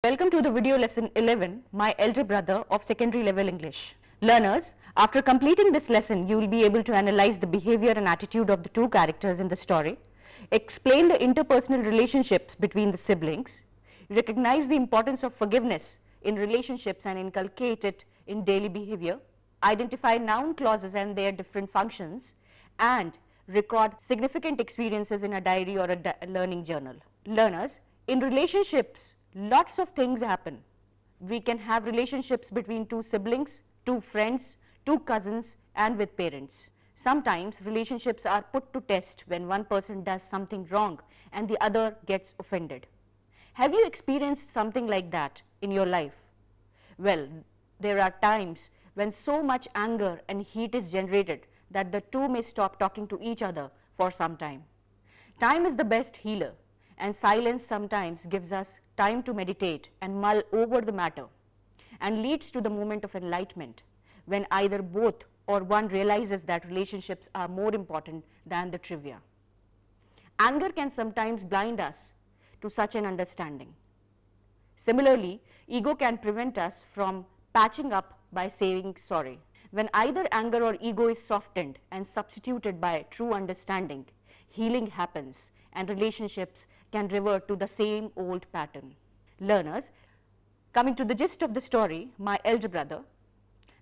Welcome to the video lesson 11, My Elder Brother of Secondary Level English. Learners, after completing this lesson, you will be able to analyze the behavior and attitude of the two characters in the story, explain the interpersonal relationships between the siblings, recognize the importance of forgiveness in relationships and inculcate it in daily behavior, identify noun clauses and their different functions, and record significant experiences in a diary or a learning journal. Learners, in relationships, lots of things happen. We can have relationships between two siblings, two friends, two cousins, and with parents. Sometimes relationships are put to test when one person does something wrong and the other gets offended. Have you experienced something like that in your life? Well, there are times when so much anger and heat is generated that the two may stop talking to each other for some time. Time is the best healer, and silence sometimes gives us time to meditate and mull over the matter and leads to the moment of enlightenment when either both or one realizes that relationships are more important than the trivia. Anger can sometimes blind us to such an understanding. Similarly, ego can prevent us from patching up by saying sorry. When either anger or ego is softened and substituted by true understanding, healing happens and relationships can revert to the same old pattern. Learners, coming to the gist of the story, My Elder Brother.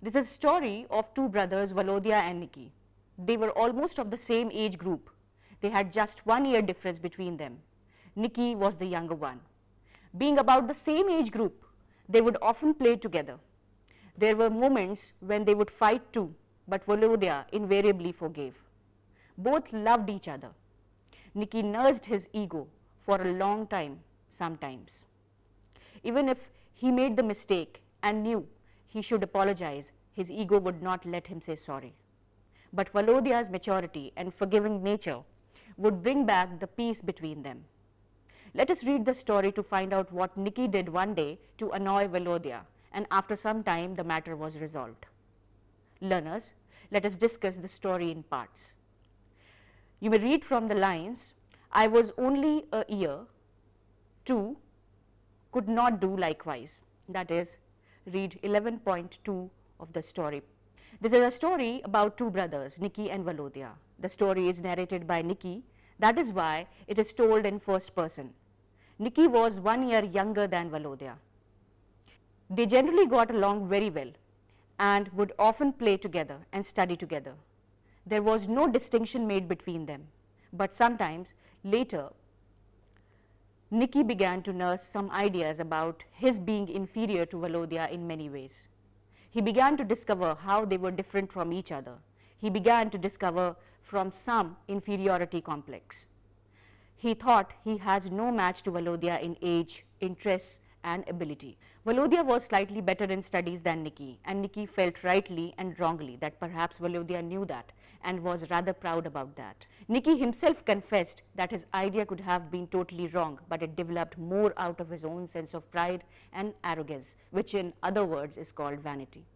This is a story of two brothers, Volodya and Nikki. They were almost of the same age group. They had just 1 year difference between them. Nikki was the younger one. Being about the same age group, they would often play together. There were moments when they would fight too, but Volodya invariably forgave. Both loved each other. Nikki nursed his ego for a long time sometimes. Even if he made the mistake and knew he should apologize, his ego would not let him say sorry. But Volodya's maturity and forgiving nature would bring back the peace between them. Let us read the story to find out what Nikki did one day to annoy Volodya, and after some time the matter was resolved. Learners, let us discuss the story in parts. You may read from the lines, I was only a year, 2 could not do likewise. That is, read 11.2 of the story. This is a story about two brothers, Nikki and Volodya. The story is narrated by Nikki. That is why it is told in first person. Nikki was 1 year younger than Volodya. They generally got along very well and would often play together and study together. There was no distinction made between them, but sometimes later Nikki began to nurse some ideas about his being inferior to Volodya in many ways. He began to discover how they were different from each other. He began to discover from some inferiority complex. He thought he has no match to Volodya in age, interests, and ability. Volodya was slightly better in studies than Nikki, and Nikki felt rightly and wrongly that perhaps Volodya knew that and was rather proud about that. Nikki himself confessed that his idea could have been totally wrong, but it developed more out of his own sense of pride and arrogance, which in other words is called vanity.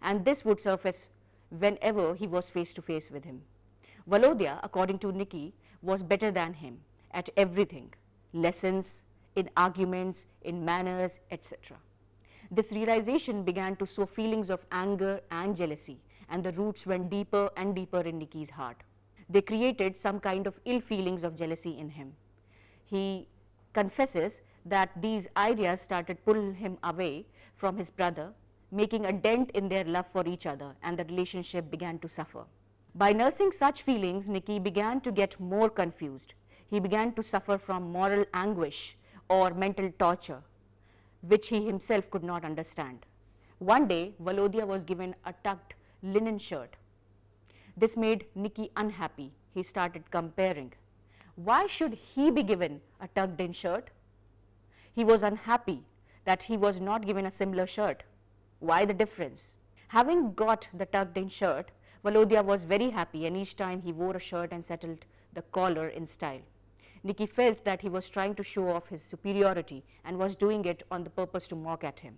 And this would surface whenever he was face to face with him. Volodya, according to Nikki, was better than him at everything, lessons, in arguments, in manners, etc. This realization began to sow feelings of anger and jealousy, and the roots went deeper and deeper in Nikki's heart. They created some kind of ill feelings of jealousy in him. He confesses that these ideas started pulling him away from his brother, making a dent in their love for each other, and the relationship began to suffer. By nursing such feelings, Nikki began to get more confused. He began to suffer from moral anguish or mental torture, which he himself could not understand. One day, Volodya was given a tucked linen shirt. This made Nikki unhappy. He started comparing. Why should he be given a tucked in shirt? He was unhappy that he was not given a similar shirt. Why the difference? Having got the tucked in shirt, Volodya was very happy, and each time he wore a shirt and settled the collar in style. Nikki felt that he was trying to show off his superiority and was doing it on the purpose to mock at him.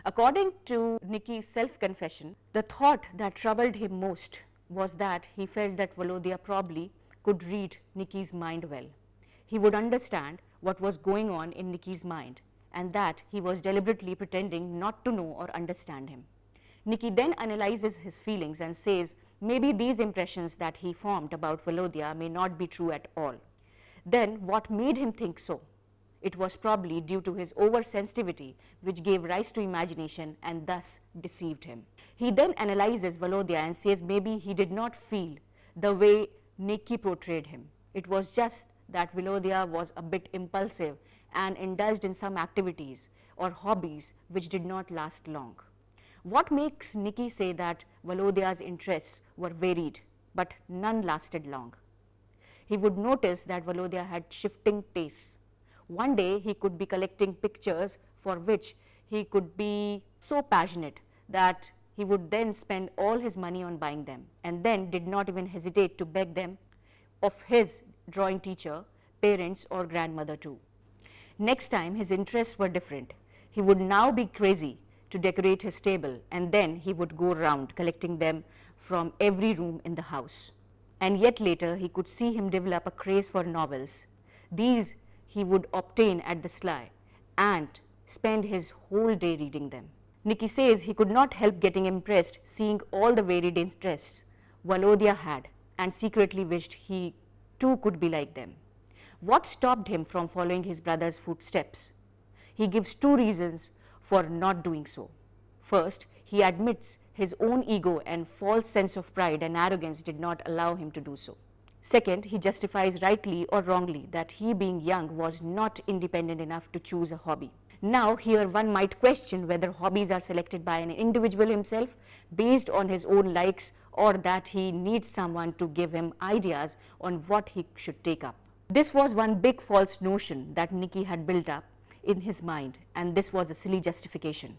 According to Nikki's self-confession, the thought that troubled him most was that he felt that Volodya probably could read Nikki's mind well. He would understand what was going on in Nikki's mind and that he was deliberately pretending not to know or understand him. Nicky then analyzes his feelings and says maybe these impressions that he formed about Volodya may not be true at all. Then what made him think so? It was probably due to his oversensitivity, which gave rise to imagination and thus deceived him. He then analyzes Volodya and says maybe he did not feel the way Nicky portrayed him. It was just that Volodya was a bit impulsive and indulged in some activities or hobbies which did not last long. What makes Nicky say that Volodya's interests were varied, but none lasted long? He would notice that Volodya had shifting tastes. One day he could be collecting pictures for which he could be so passionate that he would then spend all his money on buying them, and then did not even hesitate to beg them of his drawing teacher, parents or grandmother too. Next time his interests were different. He would now be crazy to decorate his table, and then he would go round collecting them from every room in the house. And yet later he could see him develop a craze for novels. These he would obtain at the sly and spend his whole day reading them. Nicky says he could not help getting impressed seeing all the varied interests Volodya had, and secretly wished he too could be like them. What stopped him from following his brother's footsteps? He gives two reasons for not doing so. First, he admits his own ego and false sense of pride and arrogance did not allow him to do so. Second, he justifies rightly or wrongly that he being young was not independent enough to choose a hobby. Now here one might question whether hobbies are selected by an individual himself based on his own likes, or that he needs someone to give him ideas on what he should take up. This was one big false notion that Nicky had built up in his mind, and this was a silly justification.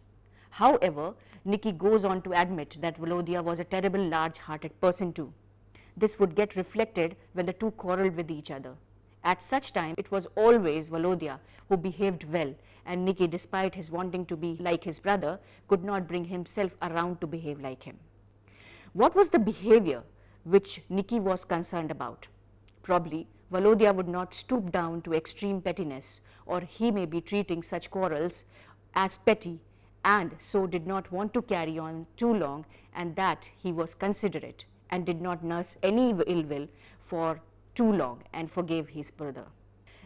However, Nicky goes on to admit that Volodya was a terrible large-hearted person too. This would get reflected when the two quarreled with each other. At such time, it was always Volodya who behaved well, and Nicky, despite his wanting to be like his brother, could not bring himself around to behave like him. What was the behavior which Nicky was concerned about? Probably Volodya would not stoop down to extreme pettiness, or he may be treating such quarrels as petty and so did not want to carry on too long, and that he was considerate and did not nurse any ill will for too long and forgave his brother.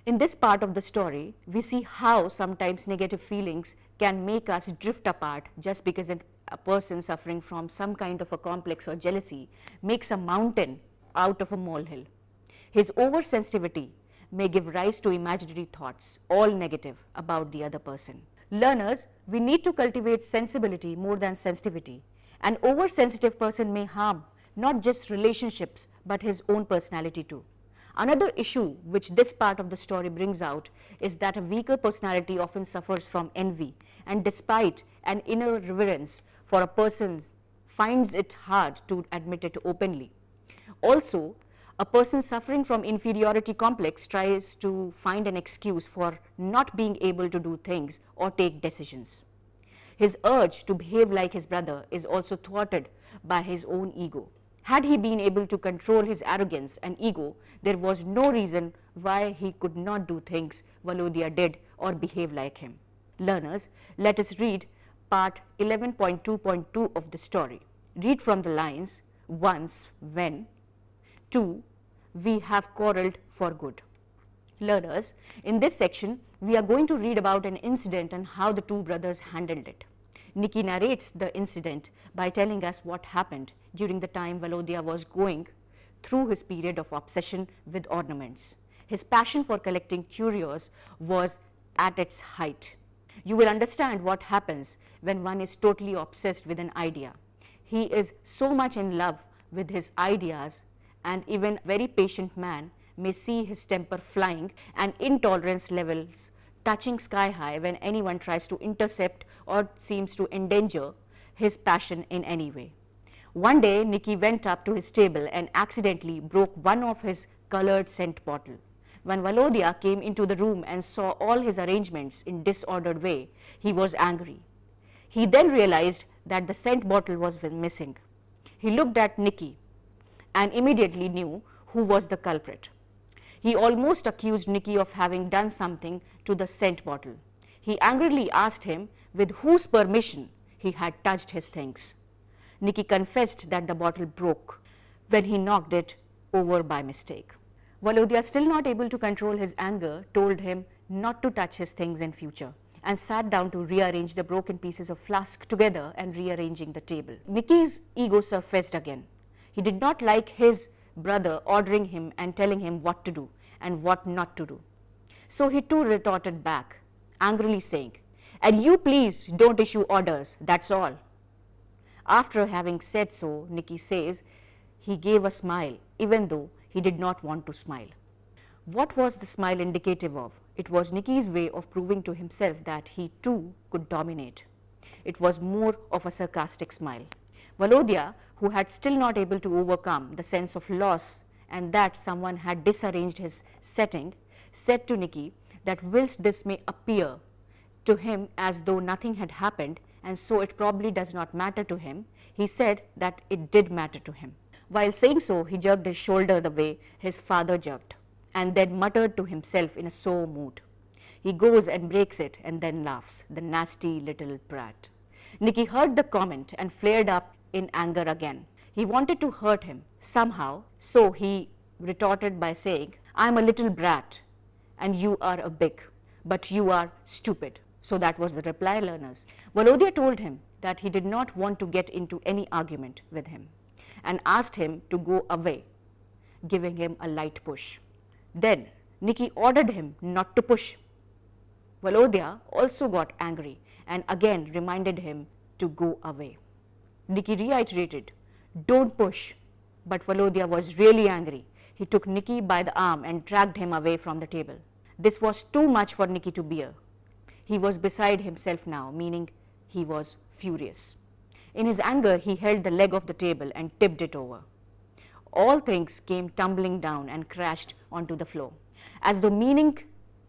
In this part of the story, we see how sometimes negative feelings can make us drift apart just because a person suffering from some kind of a complex or jealousy makes a mountain out of a molehill. His oversensitivity may give rise to imaginary thoughts, all negative, about the other person. Learners, we need to cultivate sensibility more than sensitivity. An oversensitive person may harm not just relationships but his own personality too. Another issue which this part of the story brings out is that a weaker personality often suffers from envy, and despite an inner reverence for a person, finds it hard to admit it openly. Also, a person suffering from inferiority complex tries to find an excuse for not being able to do things or take decisions. His urge to behave like his brother is also thwarted by his own ego. Had he been able to control his arrogance and ego, there was no reason why he could not do things Volodya did or behave like him. Learners, let us read part 11.2.2 of the story. Read from the lines, once, when, 2, we have quarreled for good. Learners, in this section, we are going to read about an incident and how the two brothers handled it. Nicky narrates the incident by telling us what happened during the time Volodya was going through his period of obsession with ornaments. His passion for collecting curios was at its height. You will understand what happens when one is totally obsessed with an idea. He is so much in love with his ideas, and even a very patient man may see his temper flying and intolerance levels touching sky high when anyone tries to intercept or seems to endanger his passion in any way. One day, Nicky went up to his table and accidentally broke one of his colored scent bottle. When Volodya came into the room and saw all his arrangements in disordered way, he was angry. He then realized that the scent bottle was missing. He looked at Nicky and immediately knew who was the culprit. He almost accused Nicky of having done something to the scent bottle. He angrily asked him with whose permission he had touched his things. Nicky confessed that the bottle broke when he knocked it over by mistake. Volodya, still not able to control his anger, told him not to touch his things in future and sat down to rearrange the broken pieces of flask together and rearranging the table. Nicky's ego surfaced again. He did not like his brother ordering him and telling him what to do and what not to do. So he too retorted back, angrily saying, "And you please don't issue orders, that's all." After having said so, Nicky says he gave a smile even though he did not want to smile. What was the smile indicative of? It was Nicky's way of proving to himself that he too could dominate. It was more of a sarcastic smile. Volodya, who had still not able to overcome the sense of loss and that someone had disarranged his setting, said to Nicky that whilst this may appear to him as though nothing had happened and so it probably does not matter to him, he said that it did matter to him. While saying so, he jerked his shoulder the way his father jerked and then muttered to himself in a sore mood. He goes and breaks it and then laughs, the nasty little brat. Nicky heard the comment and flared up in anger again. He wanted to hurt him somehow, so he retorted by saying, "I'm a little brat and you are a big, but you are stupid." So that was the reply, learners. Volodya told him that he did not want to get into any argument with him and asked him to go away, giving him a light push. Then Nicky ordered him not to push. Volodya also got angry and again reminded him to go away. Nicky reiterated, "Don't push," but Volodya was really angry. He took Nicky by the arm and dragged him away from the table. This was too much for Nicky to bear. He was beside himself now, meaning he was furious. In his anger, he held the leg of the table and tipped it over. All things came tumbling down and crashed onto the floor. As though meaning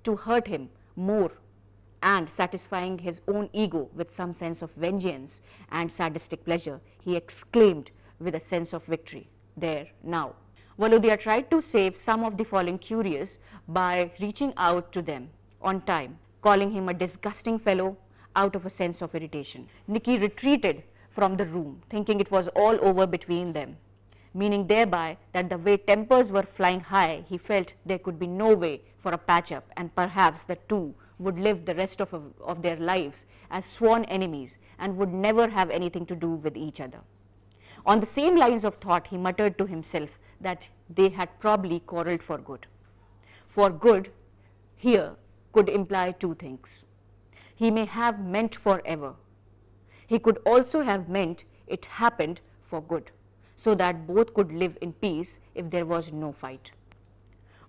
to hurt him more and satisfying his own ego with some sense of vengeance and sadistic pleasure, he exclaimed with a sense of victory, "There, now." Volodya tried to save some of the fallen curious by reaching out to them on time, calling him a disgusting fellow out of a sense of irritation. Nicky retreated from the room, thinking it was all over between them, meaning thereby that the way tempers were flying high, he felt there could be no way for a patch-up and perhaps the two would live the rest of their lives as sworn enemies and would never have anything to do with each other. On the same lines of thought, he muttered to himself that they had probably quarreled for good. For good here could imply two things. He may have meant forever. He could also have meant it happened for good, so that both could live in peace if there was no fight.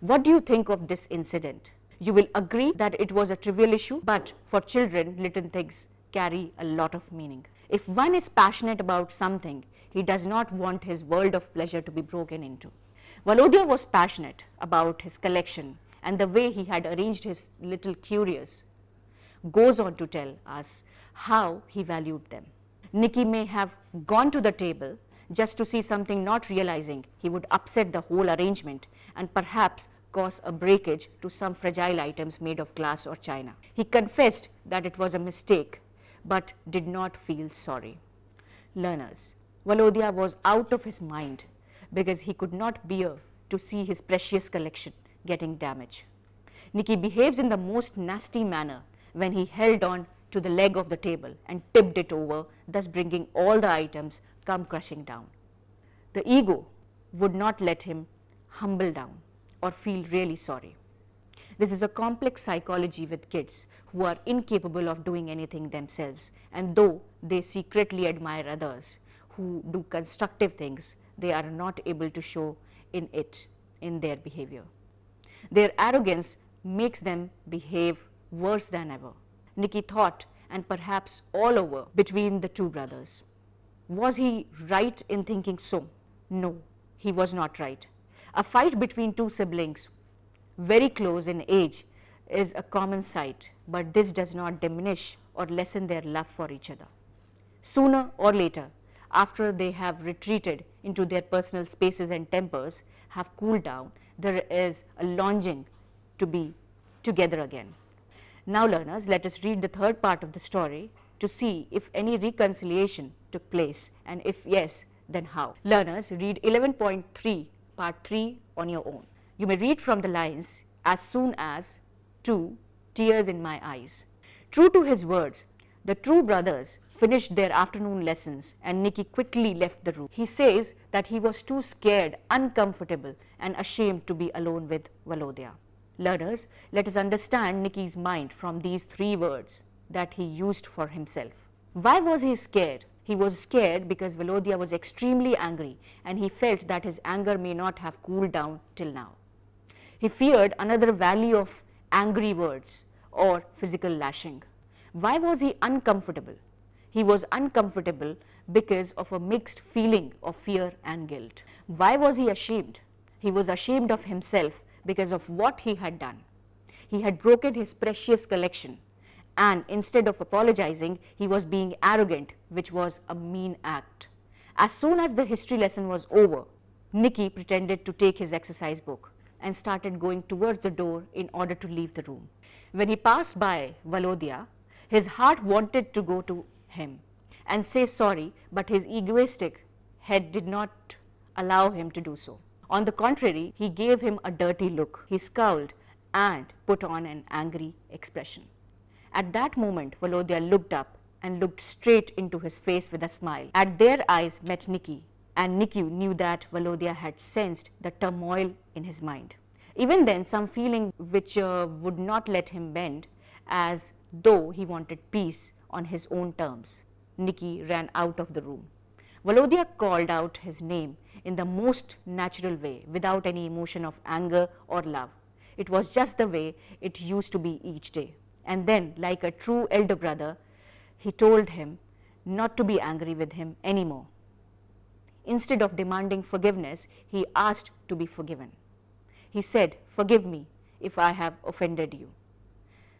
What do you think of this incident? You will agree that it was a trivial issue, but for children, little things carry a lot of meaning. If one is passionate about something, he does not want his world of pleasure to be broken into. Volodya was passionate about his collection, and the way he had arranged his little curios goes on to tell us how he valued them. Nicky may have gone to the table just to see something, not realizing he would upset the whole arrangement and perhaps cause a breakage to some fragile items made of glass or china. He confessed that it was a mistake, but did not feel sorry. Learners, Volodya was out of his mind because he could not bear to see his precious collection getting damaged. Nicky behaves in the most nasty manner when he held on to the leg of the table and tipped it over, thus bringing all the items come crushing down. The ego would not let him humble down or feel really sorry. This is a complex psychology with kids who are incapable of doing anything themselves, and though they secretly admire others who do constructive things, they are not able to show it in their behavior. Their arrogance makes them behave worse than ever. Nicky thought, and perhaps all over, between the two brothers. Was he right in thinking so? No, he was not right. A fight between two siblings, very close in age, is a common sight, but this does not diminish or lessen their love for each other. Sooner or later, after they have retreated into their personal spaces and tempers have cooled down, there is a longing to be together again. Now learners, let us read the third part of the story to see if any reconciliation took place, and if yes, then how. Learners, read 11.3 part 3 on your own. You may read from the lines as soon as to tears in my eyes. True to his words, the two brothers finished their afternoon lessons and Nicky quickly left the room. He says that he was too scared, uncomfortable and ashamed to be alone with Volodya. Learners, let us understand Nicky's mind from these three words that he used for himself. Why was he scared? He was scared because Volodya was extremely angry and he felt that his anger may not have cooled down till now. He feared another volley of angry words or physical lashing. Why was he uncomfortable? He was uncomfortable because of a mixed feeling of fear and guilt. Why was he ashamed? He was ashamed of himself because of what he had done. He had broken his precious collection, and instead of apologizing, he was being arrogant, which was a mean act. As soon as the history lesson was over, Nicky pretended to take his exercise book and started going towards the door in order to leave the room. When he passed by Volodya, his heart wanted to go to him and say sorry, but his egoistic head did not allow him to do so. On the contrary, he gave him a dirty look. He scowled and put on an angry expression. At that moment, Volodya looked up and looked straight into his face with a smile. At their eyes met Nicky, and Nicky knew that Volodya had sensed the turmoil in his mind. Even then, some feeling which would not let him bend, as though he wanted peace on his own terms. Nicky ran out of the room. Volodya called out his name in the most natural way, without any emotion of anger or love. It was just the way it used to be each day. And then, like a true elder brother, he told him not to be angry with him anymore. Instead of demanding forgiveness, he asked to be forgiven. He said, "Forgive me if I have offended you."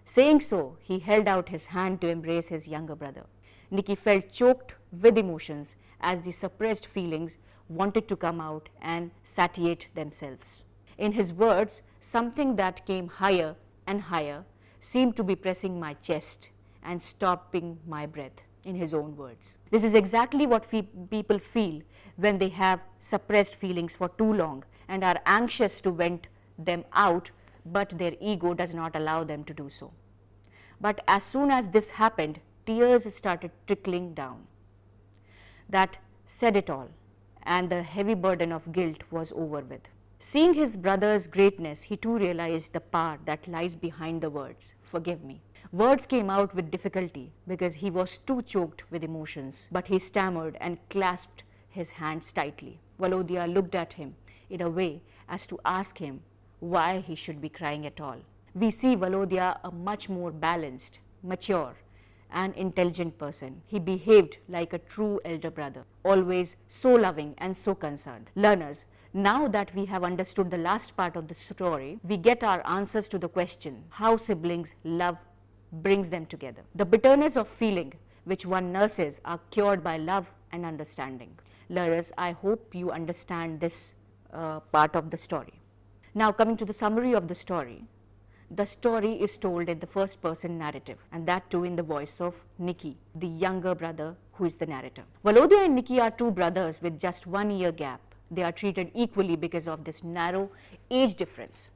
Saying so, he held out his hand to embrace his younger brother. Nicky felt choked with emotions as the suppressed feelings wanted to come out and satiate themselves. In his words, something that came higher and higher seemed to be pressing my chest and stopping my breath, in his own words. This is exactly what people feel when they have suppressed feelings for too long and are anxious to vent them out, but their ego does not allow them to do so. But as soon as this happened, tears started trickling down. That said it all, and the heavy burden of guilt was over with. Seeing his brother's greatness, he too realized the power that lies behind the words, "Forgive me." Words came out with difficulty because he was too choked with emotions, but he stammered and clasped his hands tightly. Volodya looked at him in a way as to ask him why he should be crying at all. We see Volodya a much more balanced, mature and intelligent person. He behaved like a true elder brother, always so loving and so concerned. Learners, now that we have understood the last part of the story, we get our answers to the question how siblings love brings them together. The bitterness of feeling which one nurses are cured by love and understanding. Learners, I hope you understand this part of the story. Now coming to the summary of the story is told in the first person narrative, and that too in the voice of Nicky, the younger brother who is the narrator. Volodya and Nicky are two brothers with just 1 year gap. They are treated equally because of this narrow age difference.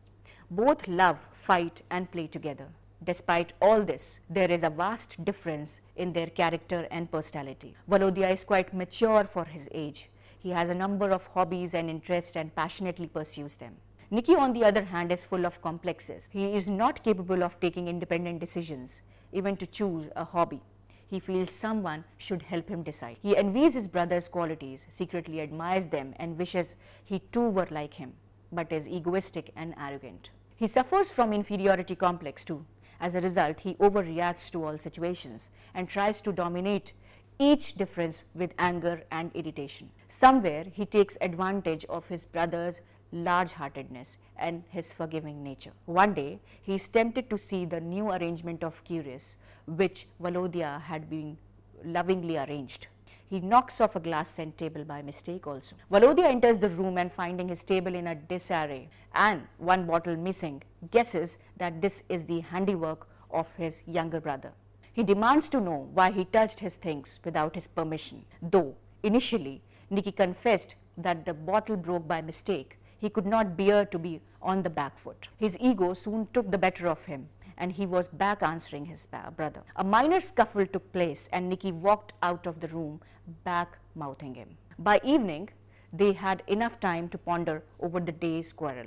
Both love, fight and play together. Despite all this, there is a vast difference in their character and personality. Volodya is quite mature for his age. He has a number of hobbies and interests and passionately pursues them. Nicky, on the other hand, is full of complexes. He is not capable of taking independent decisions, even to choose a hobby. He feels someone should help him decide. He envies his brother's qualities, secretly admires them and wishes he too were like him, but is egoistic and arrogant. He suffers from inferiority complex too. As a result, he overreacts to all situations and tries to dominate each difference with anger and irritation. Somewhere, he takes advantage of his brother's large-heartedness and his forgiving nature. One day, he is tempted to see the new arrangement of cuirass which Volodya had been lovingly arranged. He knocks off a glass scent table by mistake also. Volodya enters the room and finding his table in a disarray and one bottle missing, guesses that this is the handiwork of his younger brother. He demands to know why he touched his things without his permission. Though initially Nicky confessed that the bottle broke by mistake, he could not bear to be on the back foot. His ego soon took the better of him and he was back answering his brother. A minor scuffle took place and Nicky walked out of the room back mouthing him. By evening, they had enough time to ponder over the day's quarrel.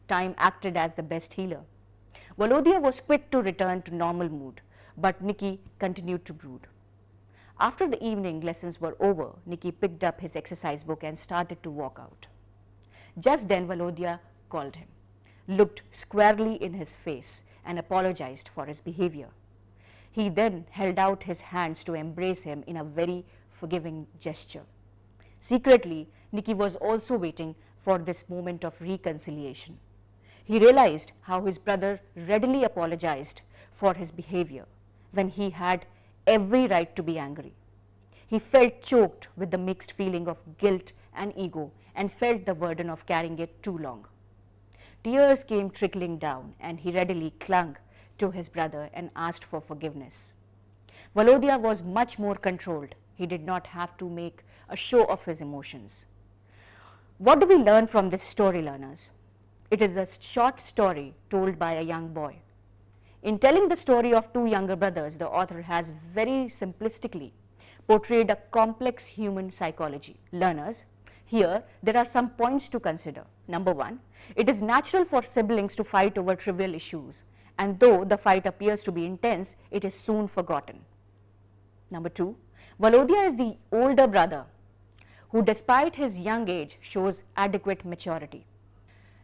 Time acted as the best healer. Volodya was quick to return to normal mood, but Nicky continued to brood. After the evening lessons were over, Nicky picked up his exercise book and started to walk out. Just then Volodya called him, looked squarely in his face and apologized for his behavior. He then held out his hands to embrace him in a very forgiving gesture. Secretly, Nicky was also waiting for this moment of reconciliation. He realized how his brother readily apologized for his behavior when he had every right to be angry. He felt choked with the mixed feeling of guilt and ego and felt the burden of carrying it too long. Tears came trickling down and he readily clung to his brother and asked for forgiveness. Volodya was much more controlled. He did not have to make a show of his emotions. What do we learn from this story, learners? It is a short story told by a young boy. In telling the story of two younger brothers, the author has very simplistically portrayed a complex human psychology. Learners, here there are some points to consider. Number one, it is natural for siblings to fight over trivial issues, and though the fight appears to be intense, it is soon forgotten. Number two, Volodya is the older brother who despite his young age shows adequate maturity.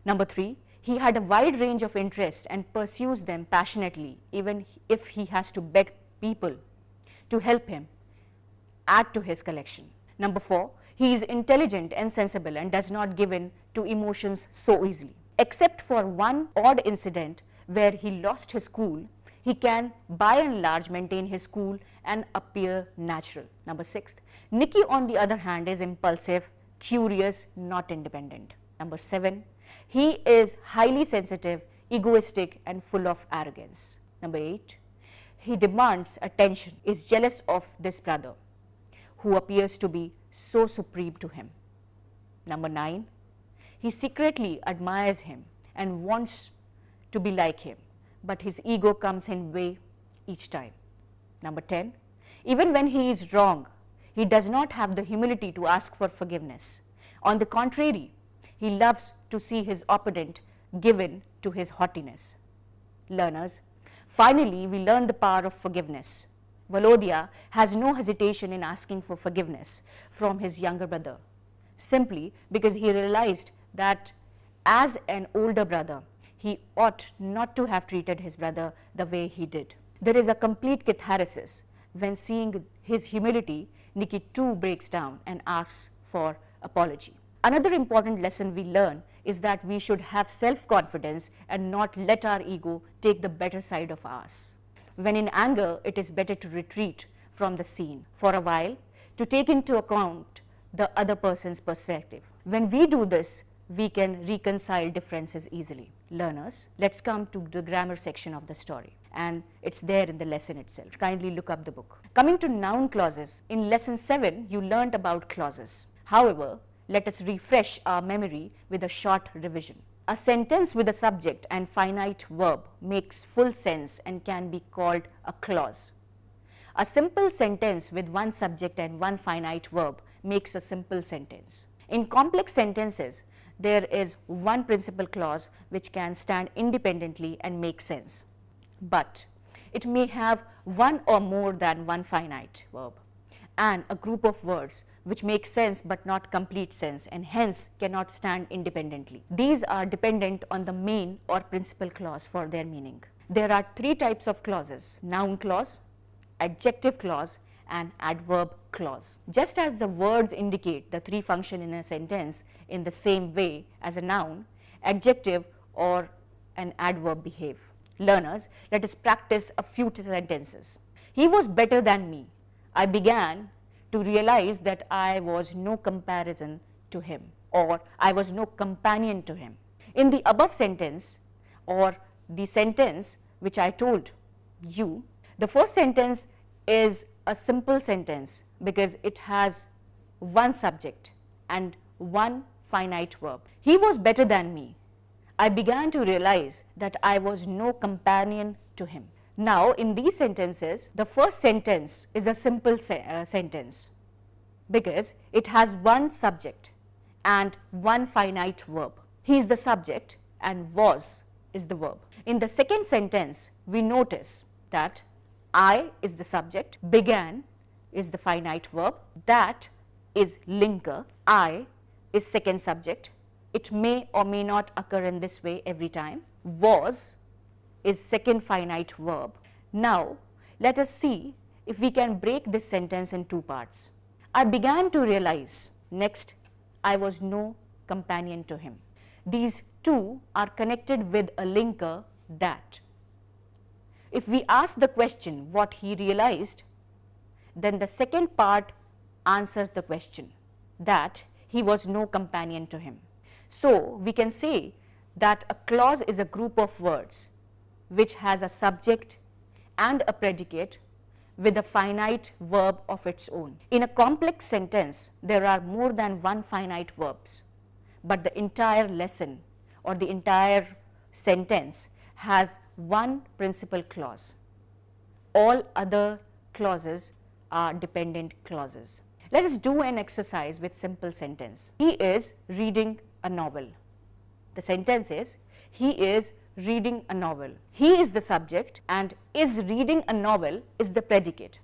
Number three, he had a wide range of interests and pursues them passionately even if he has to beg people to help him add to his collection. Number four, he is intelligent and sensible and does not give in to emotions so easily. Except for one odd incident where he lost his cool, he can by and large maintain his cool and appear natural. Number six, Nicky on the other hand is impulsive, curious, not independent. Number seven, he is highly sensitive, egoistic and full of arrogance. Number eight, he demands attention, is jealous of this brother who appears to be so supreme to him. Number nine, he secretly admires him and wants to be like him, but his ego comes in way each time. Number 10, even when he is wrong, he does not have the humility to ask for forgiveness. On the contrary, he loves to see his opponent given to his haughtiness. Learners, finally we learn the power of forgiveness. Volodya has no hesitation in asking for forgiveness from his younger brother, simply because he realized that as an older brother, he ought not to have treated his brother the way he did. There is a complete catharsis when seeing his humility. Nicky too breaks down and asks for apology. Another important lesson we learn is that we should have self-confidence and not let our ego take the better side of us. When in anger, it is better to retreat from the scene for a while to take into account the other person's perspective. When we do this, we can reconcile differences easily. Learners, let's come to the grammar section of the story, and it's there in the lesson itself. Kindly look up the book. Coming to noun clauses, in lesson 7 you learnt about clauses. However, let us refresh our memory with a short revision. A sentence with a subject and finite verb makes full sense and can be called a clause. A simple sentence with one subject and one finite verb makes a simple sentence. In complex sentences, there is one principal clause which can stand independently and make sense, but it may have one or more than one finite verb and a group of words which make sense but not complete sense and hence cannot stand independently. These are dependent on the main or principal clause for their meaning. There are three types of clauses: noun clause, adjective clause and adverb clause. Just as the words indicate the three function in a sentence in the same way as a noun, adjective or an adverb behave. Learners, let us practice a few sentences. He was better than me. I began to realize that I was no comparison to him, or I was no companion to him. In the above sentence or the sentence which I told, you. The first sentence is a simple sentence because it has one subject and one finite verb. He was better than me. I began to realize that I was no companion to him. Now, in these sentences, the first sentence is a simple sentence because it has one subject and one finite verb. He is the subject and was is the verb. In the second sentence, we notice that I is the subject, began is the finite verb, that is linker, I is second subject. It may or may not occur in this way every time. Was is second finite verb. Now, let us see if we can break this sentence in two parts. I began to realize, next, I was no companion to him. These two are connected with a linker, that. If we ask the question what he realized, then the second part answers the question, that he was no companion to him. So, we can say that a clause is a group of words which has a subject and a predicate with a finite verb of its own. In a complex sentence, there are more than one finite verbs, but the entire lesson or the entire sentence has one principal clause. All other clauses are dependent clauses. Let us do an exercise with simple sentence. He is reading a novel. The sentence is, he is reading a novel. He is the subject and is reading a novel is the predicate,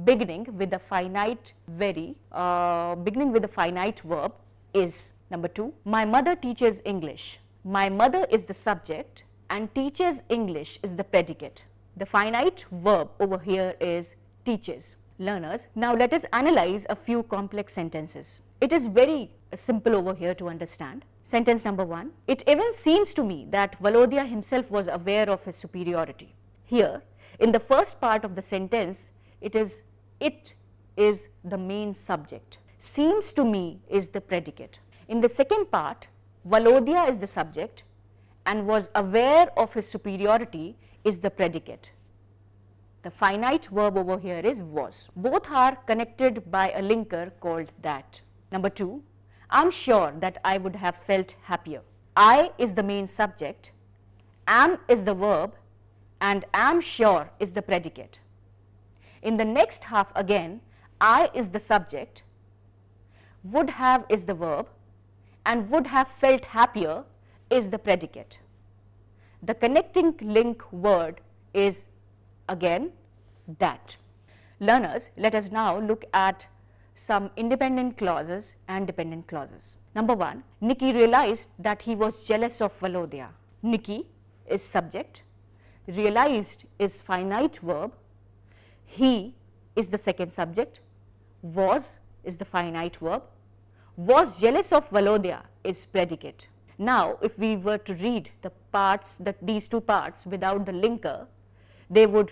beginning with a finite verb is. Number 2, my mother teaches English. My mother is the subject and teaches English is the predicate. The finite verb over here is teaches. Learners, now let us analyze a few complex sentences. It is very simple over here to understand. Sentence number 1, it even seems to me that Volodya himself was aware of his superiority. Here, in the first part of the sentence, it is the main subject. Seems to me is the predicate. In the second part, Volodya is the subject and was aware of his superiority is the predicate. The finite verb over here is was. Both are connected by a linker called that. Number 2, I am sure that I would have felt happier. I is the main subject, am is the verb and am sure is the predicate. In the next half again, I is the subject, would have is the verb and would have felt happier is the predicate. The connecting link word is again that. Learners, let us now look at some independent clauses and dependent clauses. Number 1, Nikki realized that he was jealous of Volodya. Nikki is subject, realized is finite verb, he is the second subject, was is the finite verb, was jealous of Volodya is predicate. Now, if we were to read the parts, these two parts without the linker, they would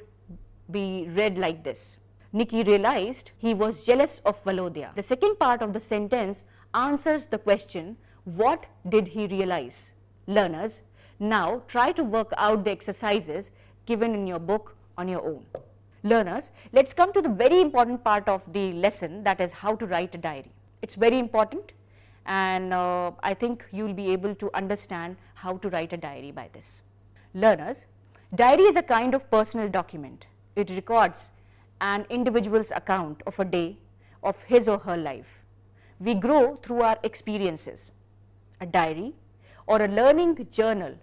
be read like this. Nikki realized he was jealous of Volodya. The second part of the sentence answers the question, what did he realize? Learners, now try to work out the exercises given in your book on your own. Learners, let's come to the very important part of the lesson, that is how to write a diary. It's very important and I think you will be able to understand how to write a diary by this. Learners, diary is a kind of personal document. It records an individual's account of a day of his or her life. We grow through our experiences. A diary or a learning journal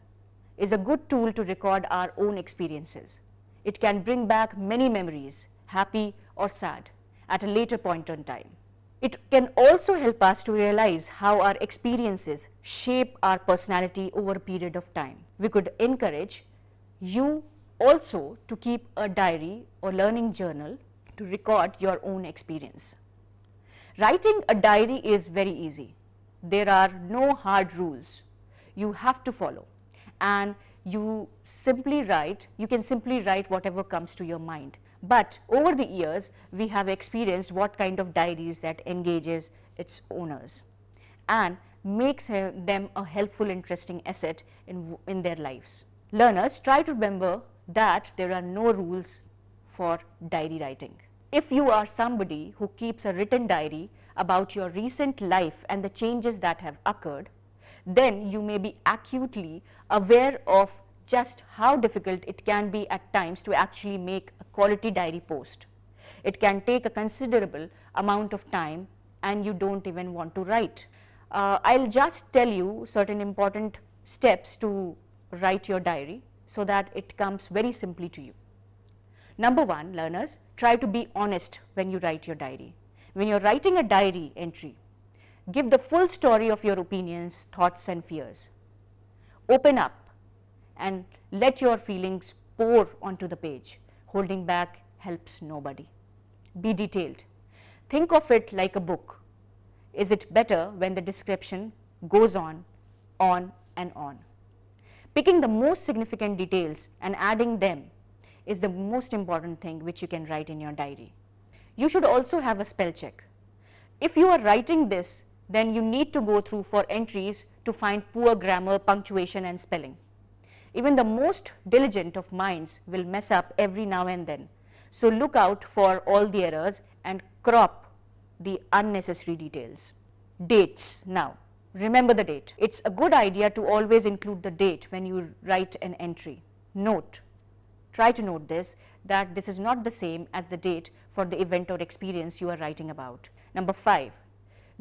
is a good tool to record our own experiences. It can bring back many memories, happy or sad, at a later point in time. It can also help us to realize how our experiences shape our personality over a period of time. We could encourage you also to keep a diary or learning journal to record your own experience. Writing a diary is very easy. There are no hard rules you have to follow and you can simply write whatever comes to your mind. But over the years, we have experienced what kind of diaries that engages its owners and makes them a helpful, interesting asset in their lives. Learners, try to remember that there are no rules for diary writing. If you are somebody who keeps a written diary about your recent life and the changes that have occurred, then you may be acutely aware of just how difficult it can be at times to actually make a quality diary post. It can take a considerable amount of time and you don't even want to write. I'll just tell you certain important steps to write your diary so that it comes very simply to you. Number one, learners, try to be honest when you write your diary. When you're writing a diary entry, give the full story of your opinions, thoughts and fears. Open up and let your feelings pour onto the page. Holding back helps nobody. Be detailed. Think of it like a book. Is it better when the description goes on and on? Picking the most significant details and adding them is the most important thing which you can write in your diary. You should also have a spell check. If you are writing this, then you need to go through for entries to find poor grammar, punctuation and spelling. Even the most diligent of minds will mess up every now and then. So look out for all the errors and crop the unnecessary details. Dates. Now, remember the date. It's a good idea to always include the date when you write an entry. Note, try to note this, that this is not the same as the date for the event or experience you are writing about. Number 5,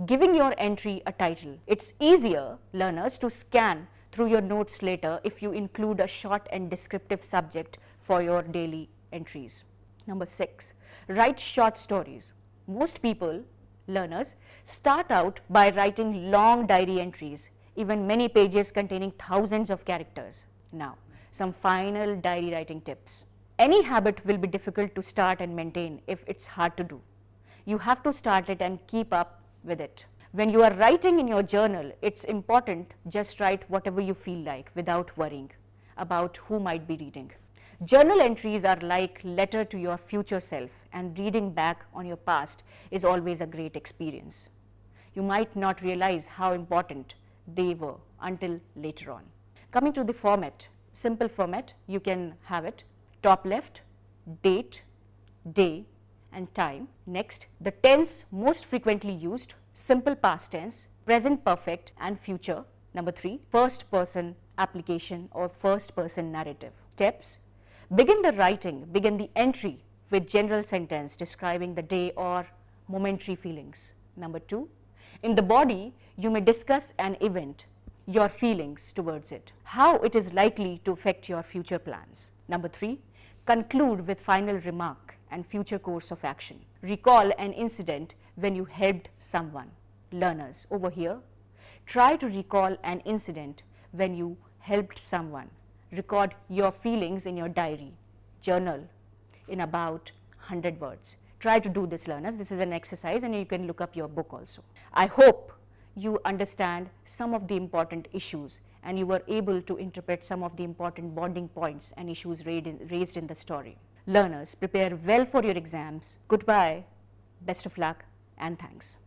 giving your entry a title. It's easier, learners, to scan through your notes later if you include a short and descriptive subject for your daily entries. Number 6, write short stories. Most people, learners, start out by writing long diary entries, even many pages containing thousands of characters. Now, some final diary writing tips. Any habit will be difficult to start and maintain if it's hard to do. You have to start it and keep up with it. When you are writing in your journal, it's important just write whatever you feel like without worrying about who might be reading. Journal entries are like letter to your future self, and reading back on your past is always a great experience. You might not realize how important they were until later on. Coming to the format, simple format, you can have it top left, date, day and time. Next, the tense most frequently used, simple past tense, present perfect and future. Number 3, first person application or first person narrative. Steps: begin the entry with general sentence describing the day or momentary feelings. Number 2, in the body you may discuss an event, your feelings towards it, how it is likely to affect your future plans. Number 3, conclude with final remark and future course of action. Recall an incident when you helped someone. Learners, over here, try to recall an incident when you helped someone. Record your feelings in your diary, journal in about 100 words. Try to do this, learners. This is an exercise and you can look up your book also. I hope you understand some of the important issues and you were able to interpret some of the important bonding points and issues raised in the story. Learners, prepare well for your exams. Goodbye, best of luck and thanks.